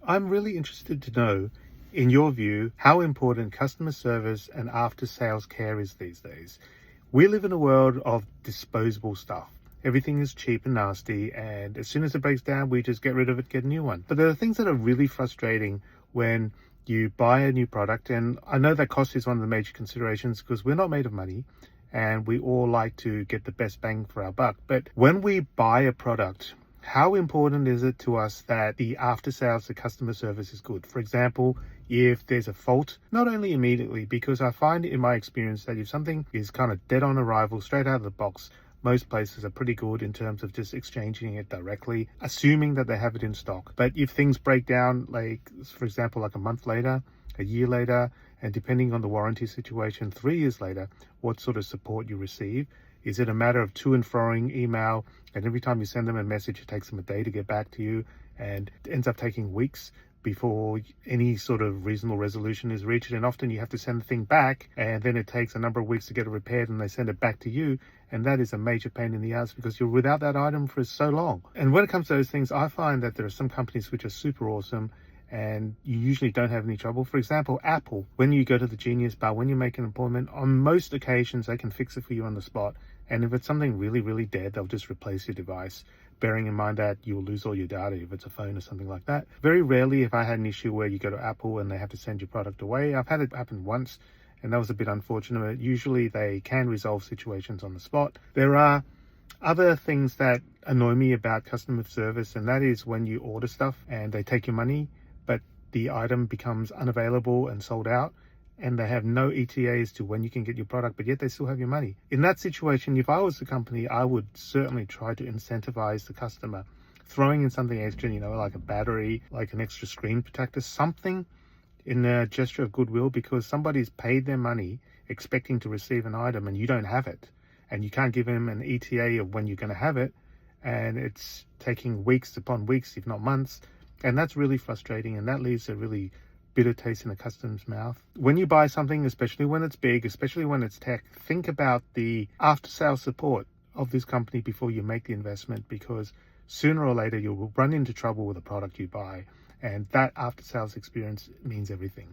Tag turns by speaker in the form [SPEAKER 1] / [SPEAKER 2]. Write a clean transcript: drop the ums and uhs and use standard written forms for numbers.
[SPEAKER 1] I'm really interested to know, in your view, how important customer service and after sales care is these days. We live in a world of disposable stuff. Everything is cheap and nasty, and as soon as it breaks down, we just get rid of it, get a new one. But there are things that are really frustrating when you buy a new product, and I know that cost is one of the major considerations because we're not made of money and we all like to get the best bang for our buck. But when we buy a product, how important is it to us that the after sales, the customer service is good? For example, if there's a fault, not only immediately, because I find in my experience that if something is kind of dead on arrival, straight out of the box, most places are pretty good in terms of just exchanging it directly, assuming that they have it in stock. But if things break down, like for example, like a month later, a year later, and depending on the warranty situation, 3 years later, what sort of support you receive. Is it a matter of to and froing email, and every time you send them a message, it takes them a day to get back to you, and it ends up taking weeks before any sort of reasonable resolution is reached? And often you have to send the thing back, and then it takes a number of weeks to get it repaired, and they send it back to you, and that is a major pain in the ass because you're without that item for so long. And when it comes to those things, I find that there are some companies which are super awesome, and you usually don't have any trouble. For example, Apple, when you go to the Genius Bar, when you make an appointment, on most occasions they can fix it for you on the spot. And if it's something really, really dead, they'll just replace your device, bearing in mind that you'll lose all your data if it's a phone or something like that. Very rarely have I had an issue where you go to Apple and they have to send your product away. I've had it happen once, and that was a bit unfortunate. Usually they can resolve situations on the spot. There are other things that annoy me about customer service, and that is when you order stuff and they take your money, but the item becomes unavailable and sold out, and they have no ETA as to when you can get your product, but yet they still have your money. In that situation, if I was the company, I would certainly try to incentivize the customer, throwing in something extra, like a battery, like an extra screen protector, something in a gesture of goodwill, because somebody's paid their money expecting to receive an item and you don't have it, and you can't give them an ETA of when you're going to have it, and it's taking weeks upon weeks, if not months. And that's really frustrating, and that leaves a really bitter taste in a customer's mouth. When you buy something, especially when it's big, especially when it's tech, think about the after-sales support of this company before you make the investment, because sooner or later you'll run into trouble with the product you buy, and that after-sales experience means everything.